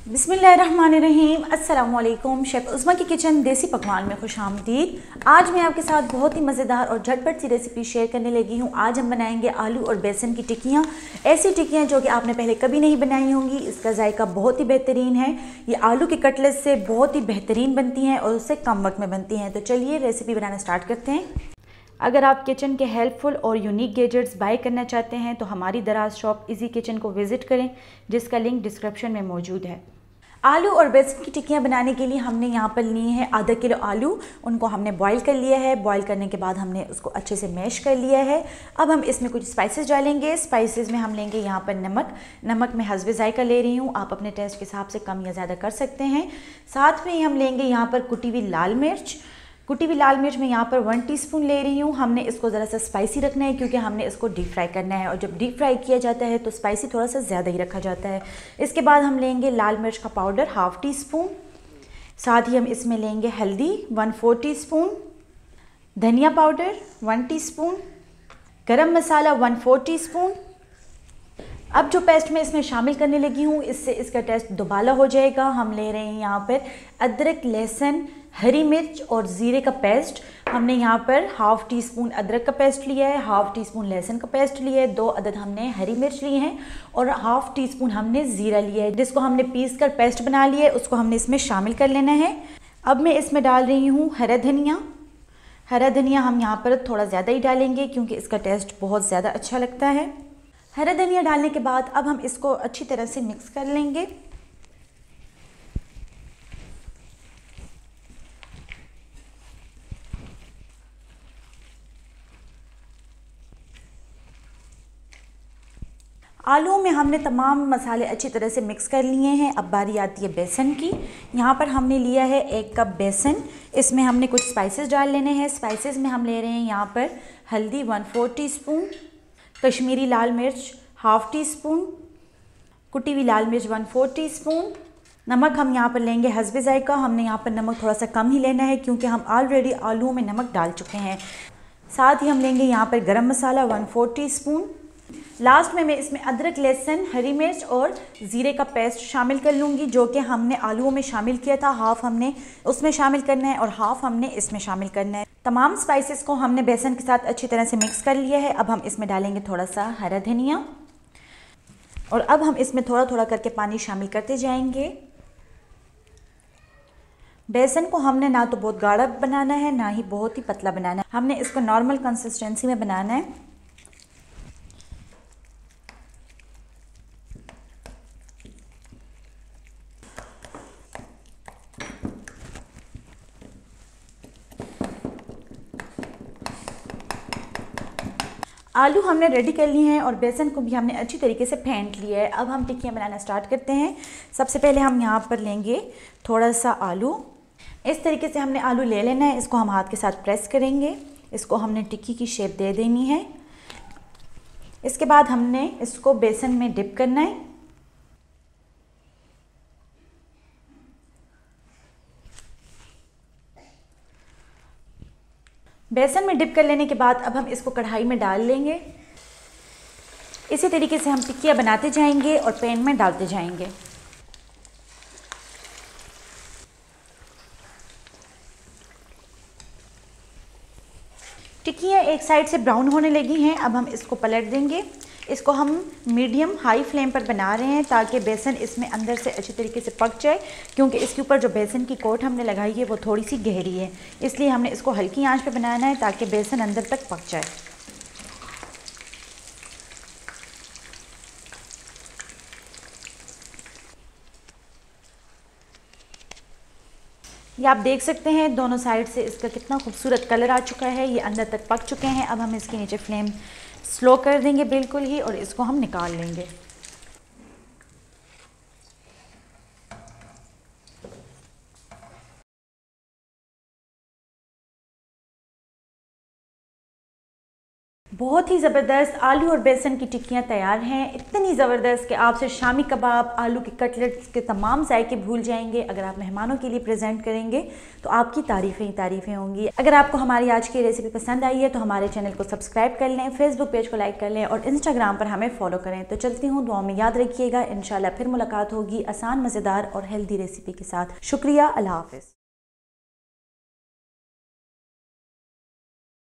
बिस्मिल्लाहिर्रहमानिर्रहीम। अस्सलाम वालेकुम। शेफ़ उस्मा की किचन देसी पकवान में खुशामदीद। आज मैं आपके साथ बहुत ही मज़ेदार और झटपट सी रेसिपी शेयर करने लगी हूँ। आज हम बनाएंगे आलू और बेसन की टिक्कियाँ। ऐसी टिक्कियाँ जो कि आपने पहले कभी नहीं बनाई होंगी। इसका जायका बहुत ही बेहतरीन है। ये आलू के कटलेट से बहुत ही बेहतरीन बनती हैं और उससे कम वक्त में बनती हैं। तो चलिए रेसिपी बनाना स्टार्ट करते हैं। अगर आप किचन के हेल्पफुल और यूनिक गैजेट्स बाय करना चाहते हैं तो हमारी दराज शॉप इजी किचन को विज़िट करें, जिसका लिंक डिस्क्रिप्शन में मौजूद है। आलू और बेसन की टिक्कियाँ बनाने के लिए हमने यहाँ पर लिए हैं आधा किलो आलू। उनको हमने बॉईल कर लिया है। बॉईल करने के बाद हमने उसको अच्छे से मैश कर लिया है। अब हम इसमें कुछ स्पाइसेस डालेंगे। स्पाइसेस में हम लेंगे यहाँ पर नमक मैं हस्बे जायका ले रही हूँ। आप अपने टेस्ट के हिसाब से कम या ज़्यादा कर सकते हैं। साथ में हम लेंगे यहाँ पर कुटी हुई लाल मिर्च। कुटी हुई लाल मिर्च मैं यहाँ पर 1 टीस्पून ले रही हूँ। हमने इसको ज़रा सा स्पाइसी रखना है क्योंकि हमने इसको डीप फ्राई करना है और जब डीप फ्राई किया जाता है तो स्पाइसी थोड़ा सा ज़्यादा ही रखा जाता है। इसके बाद हम लेंगे लाल मिर्च का पाउडर 1/2 टीस्पून। साथ ही हम इसमें लेंगे हल्दी 1/4 टीस्पून, धनिया पाउडर 1 टीस्पून, गरम मसाला 1/4 टीस्पून। अब जो पेस्ट मैं इसमें शामिल करने लगी हूँ इससे इसका टेस्ट दोबाला हो जाएगा। हम ले रहे हैं यहाँ पर अदरक, लहसुन, हरी मिर्च और ज़ीरे का पेस्ट। हमने यहाँ पर 1/2 टीस्पून अदरक का पेस्ट लिया है, 1/2 टीस्पून लहसुन का पेस्ट लिया है, 2 अदद हमने हरी मिर्च लिए हैं और 1/2 टीस्पून हमने ज़ीरा लिया है, जिसको हमने पीस कर पेस्ट बना लिया है। उसको हमने इसमें शामिल कर लेना है। अब मैं इसमें डाल रही हूँ हरा धनिया। हरा धनिया हम यहाँ पर थोड़ा ज़्यादा ही डालेंगे क्योंकि इसका टेस्ट बहुत ज़्यादा अच्छा लगता है। हरा धनिया डालने के बाद अब हम इसको अच्छी तरह से मिक्स कर लेंगे। आलू में हमने तमाम मसाले अच्छी तरह से मिक्स कर लिए हैं। अब बारी आती है बेसन की। यहाँ पर हमने लिया है 1 कप बेसन। इसमें हमने कुछ स्पाइसेस डाल लेने हैं। स्पाइसेस में हम ले रहे हैं यहाँ पर हल्दी 1/4 टीस्पून, कश्मीरी लाल मिर्च 1/2 टीस्पून, कुटी हुई लाल मिर्च 1/4 टीस्पून। नमक हम यहाँ पर लेंगे हस्बे जायका। हमने यहाँ पर नमक थोड़ा सा कम ही लेना है क्योंकि हम ऑलरेडी आलूओं में नमक डाल चुके हैं। साथ ही हम लेंगे यहाँ पर गरम मसाला 1/4 टीस्पून। लास्ट में मैं इसमें अदरक, लहसुन, हरी मिर्च और ज़ीरे का पेस्ट शामिल कर लूँगी, जो कि हमने आलूओं में शामिल किया था। 1/2 हमने उसमें शामिल करना है और 1/2 हमने इसमें शामिल करना है। तमाम स्पाइसेस को हमने बेसन के साथ अच्छी तरह से मिक्स कर लिया है। अब हम इसमें डालेंगे थोड़ा सा हरा धनिया और अब हम इसमें थोड़ा थोड़ा करके पानी शामिल करते जाएंगे। बेसन को हमने ना तो बहुत गाढ़ा बनाना है ना ही बहुत ही पतला बनाना है। हमने इसको नॉर्मल कंसिस्टेंसी में बनाना है। आलू हमने रेडी कर लिए हैं और बेसन को भी हमने अच्छी तरीके से फेंट लिया है। अब हम टिक्कियाँ बनाना स्टार्ट करते हैं। सबसे पहले हम यहाँ पर लेंगे थोड़ा सा आलू। इस तरीके से हमने आलू ले लेना है। इसको हम हाथ के साथ प्रेस करेंगे। इसको हमने टिक्की की शेप दे देनी है। इसके बाद हमने इसको बेसन में डिप करना है। बेसन में डिप कर लेने के बाद अब हम इसको कढ़ाई में डाल लेंगे। इसी तरीके से हम टिक्कियाँ बनाते जाएंगे और पैन में डालते जाएंगे। टिक्कियाँ एक साइड से ब्राउन होने लगी हैं। अब हम इसको पलट देंगे। इसको हम मीडियम हाई फ्लेम पर बना रहे हैं ताकि बेसन इसमें अंदर से अच्छी तरीके से पक जाए, क्योंकि इसके ऊपर जो बेसन की कोट हमने लगाई है वो थोड़ी सी गहरी है। इसलिए हमने इसको हल्की आंच पे बनाना है ताकि बेसन अंदर तक पक जाए। ये आप देख सकते हैं दोनों साइड से इसका कितना खूबसूरत कलर आ चुका है। ये अंदर तक पक चुके हैं। अब हम इसके नीचे फ्लेम स्लो कर देंगे बिल्कुल ही और इसको हम निकाल लेंगे। बहुत ही ज़बरदस्त आलू और बेसन की टिक्कियाँ तैयार हैं। इतनी ज़बरदस्त कि आपसे शामी कबाब, आलू के कटलेट्स के तमाम जायके भूल जाएंगे। अगर आप मेहमानों के लिए प्रेजेंट करेंगे तो आपकी तारीफ़ें ही तारीफ़ें होंगी। अगर आपको हमारी आज की रेसिपी पसंद आई है तो हमारे चैनल को सब्सक्राइब कर लें, फेसबुक पेज को लाइक कर लें और इंस्टाग्राम पर हमें फॉलो करें। तो चलती हूँ, दुआ में याद रखिएगा। इंशाल्लाह फिर मुलाकात होगी आसान, मज़ेदार और हेल्दी रेसिपी के साथ। शुक्रिया, अल्लाह हाफ़िज़।